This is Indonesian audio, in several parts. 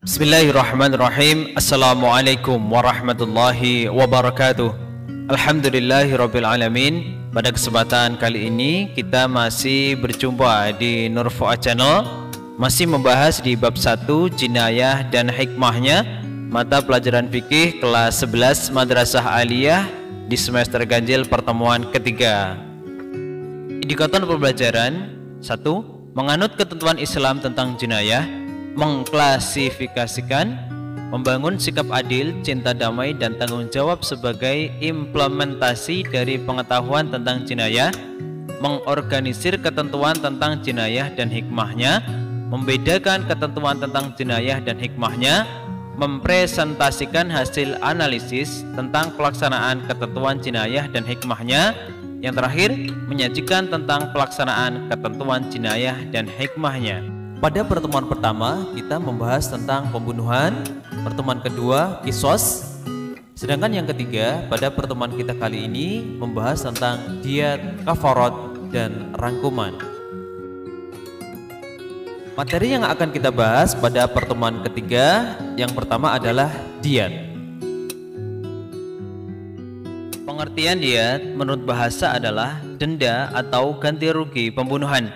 Bismillahirrahmanirrahim. Assalamualaikum warahmatullahi wabarakatuh. Alhamdulillahirrabbilalamin. Pada kesempatan kali ini kita masih berjumpa di Nur Fuad Channel, masih membahas di bab 1 jinayah dan hikmahnya, mata pelajaran fikih kelas 11 Madrasah Aliyah di semester ganjil pertemuan ketiga. Indikator pembelajaran 1. Menganut ketentuan Islam tentang jinayah, mengklasifikasikan, membangun sikap adil, cinta damai, dan tanggung jawab sebagai implementasi dari pengetahuan tentang jinayah, mengorganisir ketentuan tentang jinayah dan hikmahnya, membedakan ketentuan tentang jinayah dan hikmahnya, mempresentasikan hasil analisis tentang pelaksanaan ketentuan jinayah dan hikmahnya, yang terakhir menyajikan tentang pelaksanaan ketentuan jinayah dan hikmahnya. Pada pertemuan pertama kita membahas tentang pembunuhan, pertemuan kedua kisos, sedangkan yang ketiga pada pertemuan kita kali ini membahas tentang diyat, kafarat, dan rangkuman. Materi yang akan kita bahas pada pertemuan ketiga yang pertama adalah diyat. Pengertian diyat menurut bahasa adalah denda atau ganti rugi pembunuhan.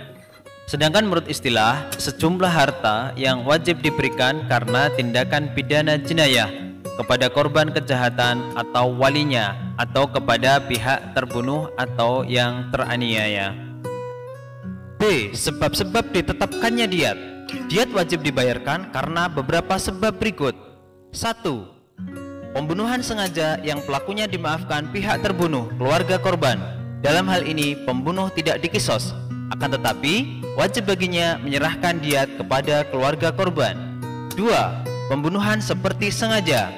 Sedangkan menurut istilah, sejumlah harta yang wajib diberikan karena tindakan pidana jinayah kepada korban kejahatan atau walinya, atau kepada pihak terbunuh atau yang teraniaya. B. Sebab-sebab ditetapkannya diyat. Diyat wajib dibayarkan karena beberapa sebab berikut. 1. Pembunuhan sengaja yang pelakunya dimaafkan pihak terbunuh, keluarga korban. Dalam hal ini pembunuh tidak dikisos, akan tetapi wajib baginya menyerahkan diyat kepada keluarga korban. 2. Pembunuhan seperti sengaja.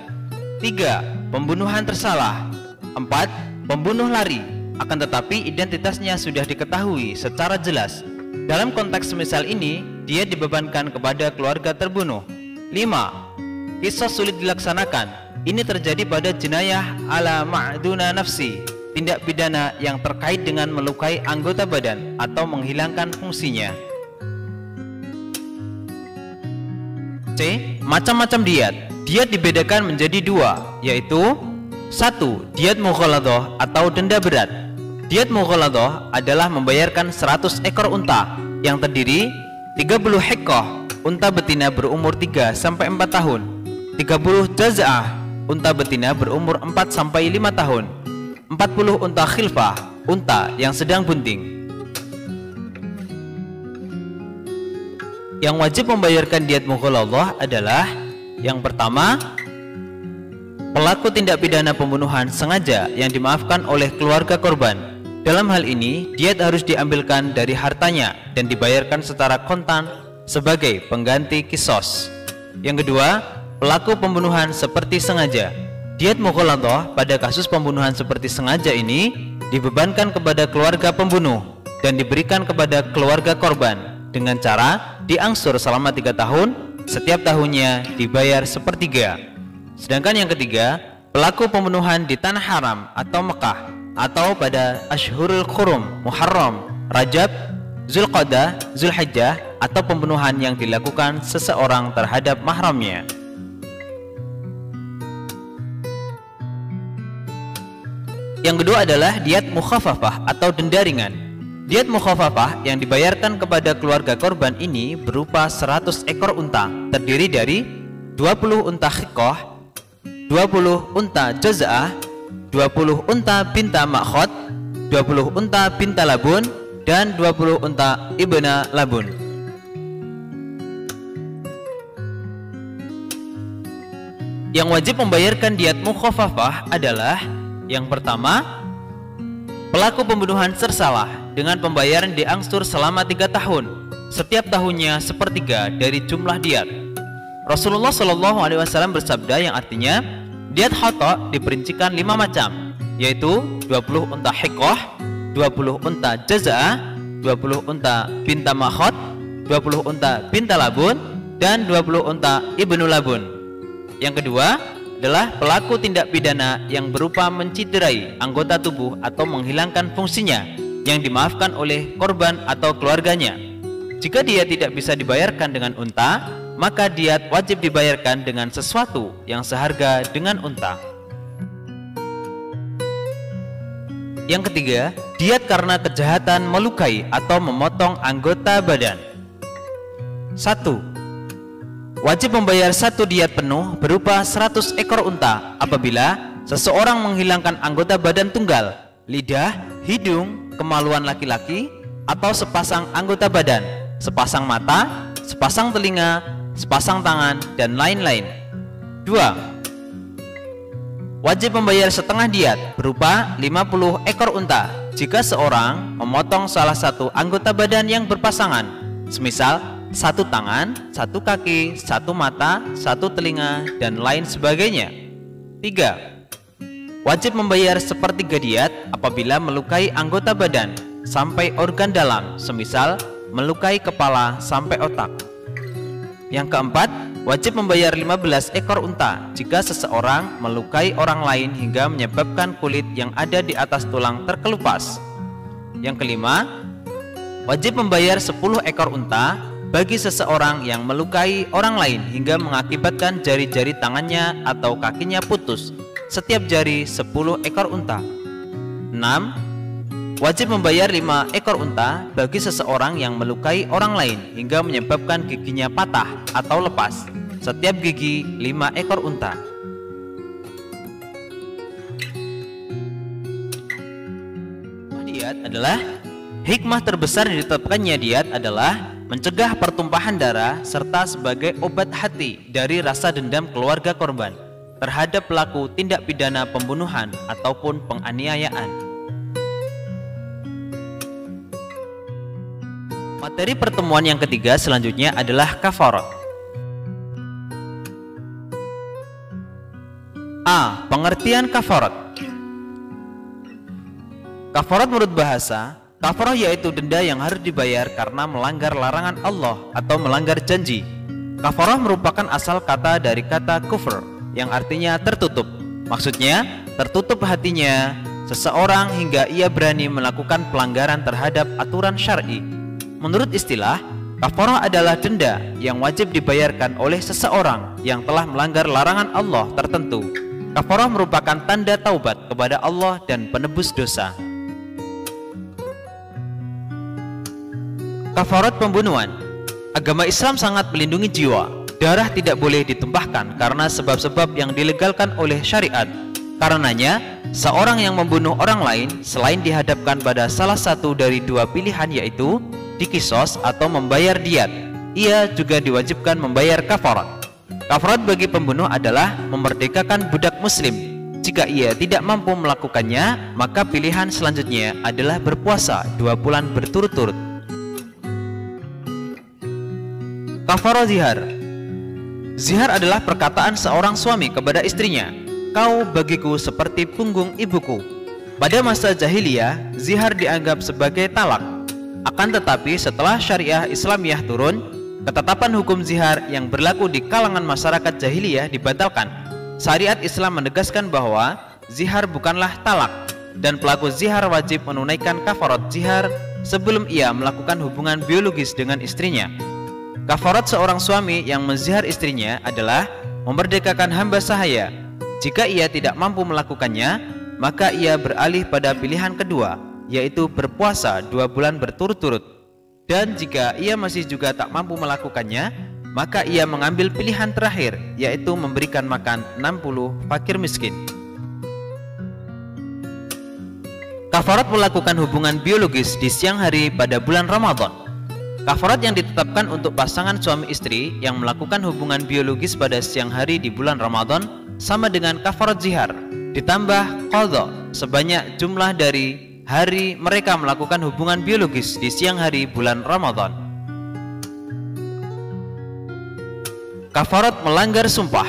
3. Pembunuhan tersalah. 4. Pembunuh lari, akan tetapi identitasnya sudah diketahui secara jelas. Dalam konteks semisal ini, diyat dibebankan kepada keluarga terbunuh. 5. Kisos sulit dilaksanakan. Ini terjadi pada jinayah ala ma'duna nafsi, tindak pidana yang terkait dengan melukai anggota badan atau menghilangkan fungsinya. C. Macam-macam diyat. Diyat dibedakan menjadi dua, yaitu 1. Diyat mughaladah atau denda berat. Diyat mughaladah adalah membayarkan 100 ekor unta yang terdiri 30 hiqqah, unta betina berumur 3-4 tahun, 30 jaz'ah, unta betina berumur 4-5 tahun, 40 unta khilfah, unta yang sedang bunting. Yang wajib membayarkan diyat mughaladah adalah yang pertama, pelaku tindak pidana pembunuhan sengaja yang dimaafkan oleh keluarga korban. Dalam hal ini, diyat harus diambilkan dari hartanya dan dibayarkan secara kontan sebagai pengganti kisos. Yang kedua, pelaku pembunuhan seperti sengaja. Diyat mughaladah pada kasus pembunuhan seperti sengaja ini dibebankan kepada keluarga pembunuh dan diberikan kepada keluarga korban dengan cara diangsur selama 3 tahun, setiap tahunnya dibayar sepertiga. Sedangkan yang ketiga, pelaku pembunuhan di tanah haram atau Mekah atau pada Ashhurul Hurum, Muharram, Rajab, Zulqa'dah, Zulhijjah, atau pembunuhan yang dilakukan seseorang terhadap mahramnya. Yang kedua adalah diyat mukhafafah atau denda ringan. Diyat mukhafafah yang dibayarkan kepada keluarga korban ini berupa 100 ekor unta, terdiri dari 20 unta hiqqah, 20 unta jaz'ah, 20 unta binta makhot, 20 unta binta labun, dan 20 unta ibna labun. Yang wajib membayarkan diyat mukhafafah adalah yang pertama, pelaku pembunuhan tersalah dengan pembayaran diangsur selama 3 tahun, setiap tahunnya sepertiga dari jumlah diyat. Rasulullah SAW bersabda yang artinya diyat khata' diperincikan 5 macam, yaitu 20 unta hiqqah, 20 unta jaz'ah, 20 unta binta makhot, 20 unta binta labun, dan 20 unta ibnu labun. Yang kedua adalah pelaku tindak pidana yang berupa menciderai anggota tubuh atau menghilangkan fungsinya yang dimaafkan oleh korban atau keluarganya. Jika dia tidak bisa dibayarkan dengan unta, maka diat wajib dibayarkan dengan sesuatu yang seharga dengan unta. Yang ketiga, diat karena kejahatan melukai atau memotong anggota badan. 1. Wajib membayar satu diat penuh berupa 100 ekor unta apabila seseorang menghilangkan anggota badan tunggal, lidah, hidung, kemaluan laki-laki, atau sepasang anggota badan, sepasang mata, sepasang telinga, sepasang tangan, dan lain-lain. 2. Wajib membayar setengah diat berupa 50 ekor unta jika seorang memotong salah satu anggota badan yang berpasangan, semisal satu tangan, satu kaki, satu mata, satu telinga, dan lain sebagainya. 3. Wajib membayar sepertiga diat apabila melukai anggota badan sampai organ dalam, semisal melukai kepala sampai otak. Yang keempat, wajib membayar 15 ekor unta jika seseorang melukai orang lain hingga menyebabkan kulit yang ada di atas tulang terkelupas. Yang kelima, wajib membayar 10 ekor unta bagi seseorang yang melukai orang lain hingga mengakibatkan jari-jari tangannya atau kakinya putus, setiap jari 10 ekor unta. 6. Wajib membayar 5 ekor unta bagi seseorang yang melukai orang lain hingga menyebabkan giginya patah atau lepas, setiap gigi 5 ekor unta. Diat adalah hikmah terbesar ditetapkannya diat adalah mencegah pertumpahan darah serta sebagai obat hati dari rasa dendam keluarga korban terhadap pelaku tindak pidana pembunuhan ataupun penganiayaan. Materi pertemuan yang ketiga selanjutnya adalah kafarat. A. Pengertian kafarat. Kafarat menurut bahasa, kafarah yaitu denda yang harus dibayar karena melanggar larangan Allah atau melanggar janji. Kafarah merupakan asal kata dari kata kufr yang artinya tertutup. Maksudnya, tertutup hatinya seseorang hingga ia berani melakukan pelanggaran terhadap aturan syar'i. Menurut istilah, kafarah adalah denda yang wajib dibayarkan oleh seseorang yang telah melanggar larangan Allah tertentu. Kafarah merupakan tanda taubat kepada Allah dan penebus dosa. Kafarat pembunuhan. Agama Islam sangat melindungi jiwa. Darah tidak boleh ditumpahkan karena sebab-sebab yang dilegalkan oleh syariat. Karenanya, seorang yang membunuh orang lain selain dihadapkan pada salah satu dari dua pilihan, yaitu dikisos atau membayar diat, ia juga diwajibkan membayar kafarat. Kafarat bagi pembunuh adalah memerdekakan budak muslim. Jika ia tidak mampu melakukannya, maka pilihan selanjutnya adalah berpuasa 2 bulan berturut-turut. Kafarah zihar. Zihar adalah perkataan seorang suami kepada istrinya, "Kau bagiku seperti punggung ibuku." Pada masa jahiliyah, zihar dianggap sebagai talak. Akan tetapi setelah syariah Islamiyah turun, ketetapan hukum zihar yang berlaku di kalangan masyarakat jahiliyah dibatalkan. Syariat Islam menegaskan bahwa zihar bukanlah talak dan pelaku zihar wajib menunaikan kafarat zihar sebelum ia melakukan hubungan biologis dengan istrinya. Kafarat seorang suami yang menzihar istrinya adalah memerdekakan hamba sahaya. Jika ia tidak mampu melakukannya, maka ia beralih pada pilihan kedua, yaitu berpuasa 2 bulan berturut-turut. Dan jika ia masih juga tak mampu melakukannya, maka ia mengambil pilihan terakhir, yaitu memberikan makan 60 fakir miskin. Kafarat melakukan hubungan biologis di siang hari pada bulan Ramadan. Kafarat yang ditetapkan untuk pasangan suami istri yang melakukan hubungan biologis pada siang hari di bulan Ramadan sama dengan kafarat zihar, ditambah qadha sebanyak jumlah dari hari mereka melakukan hubungan biologis di siang hari bulan Ramadan. Kafarat melanggar sumpah.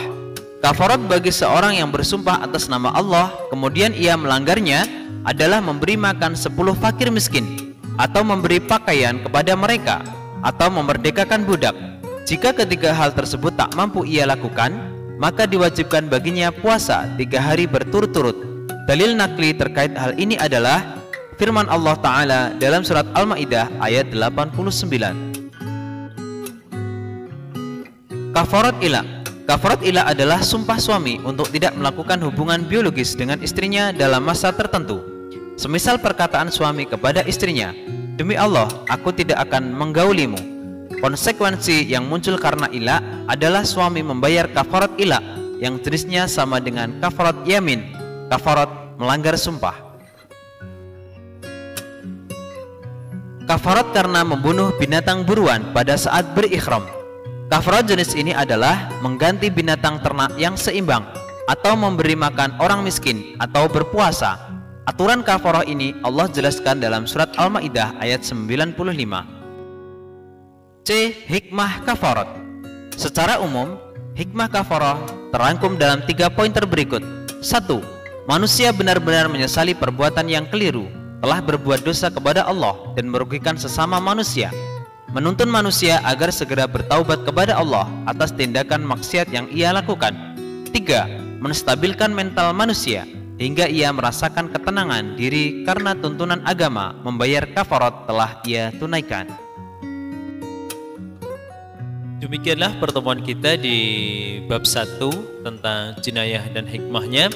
Kafarat bagi seorang yang bersumpah atas nama Allah kemudian ia melanggarnya adalah memberi makan 10 fakir miskin, atau memberi pakaian kepada mereka, atau memerdekakan budak. Jika ketiga hal tersebut tak mampu ia lakukan, maka diwajibkan baginya puasa 3 hari berturut-turut. Dalil nakli terkait hal ini adalah firman Allah Ta'ala dalam surat Al-Ma'idah ayat 89. Kafarat ila. Kafarat ila adalah sumpah suami untuk tidak melakukan hubungan biologis dengan istrinya dalam masa tertentu. Semisal perkataan suami kepada istrinya, "Demi Allah, aku tidak akan menggaulimu." Konsekuensi yang muncul karena ila adalah suami membayar kafarat ila yang jenisnya sama dengan kafarat yamin, kafarat melanggar sumpah. Kafarat karena membunuh binatang buruan pada saat berikhram. Kafarat jenis ini adalah mengganti binatang ternak yang seimbang atau memberi makan orang miskin atau berpuasa. Aturan kafarah ini Allah jelaskan dalam surat Al-Maidah ayat 95. C. Hikmah kafarat. Secara umum, hikmah kafarah terangkum dalam 3 poin berikut. 1. Manusia benar-benar menyesali perbuatan yang keliru, telah berbuat dosa kepada Allah dan merugikan sesama manusia, menuntun manusia agar segera bertaubat kepada Allah atas tindakan maksiat yang ia lakukan. 3. Menstabilkan mental manusia hingga ia merasakan ketenangan diri karena tuntunan agama membayar kafarat telah ia tunaikan. Demikianlah pertemuan kita di bab 1 tentang jinayah dan hikmahnya.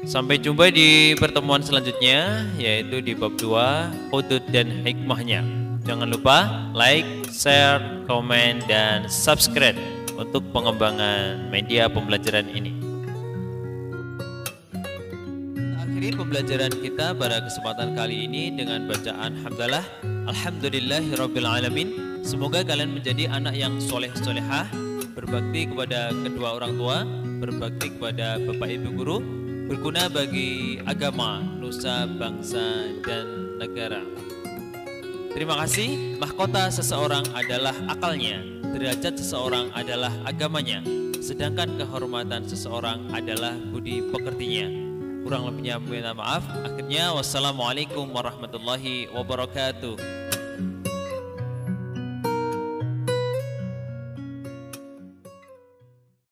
Sampai jumpa di pertemuan selanjutnya, yaitu di bab 2 hudud dan hikmahnya. Jangan lupa like, share, komen, dan subscribe untuk pengembangan media pembelajaran ini. Akhiri pembelajaran kita pada kesempatan kali ini dengan bacaan hamdalah alhamdulillahirabbil alamin. Semoga kalian menjadi anak yang soleh-solehah, berbakti kepada kedua orang tua, berbakti kepada bapak ibu guru, berguna bagi agama, nusa, bangsa, dan negara. Terima kasih. Mahkota seseorang adalah akalnya, derajat seseorang adalah agamanya, sedangkan kehormatan seseorang adalah budi pekertinya. Kurang lebihnya minta maaf. Akhirnya wassalamualaikum warahmatullahi wabarakatuh.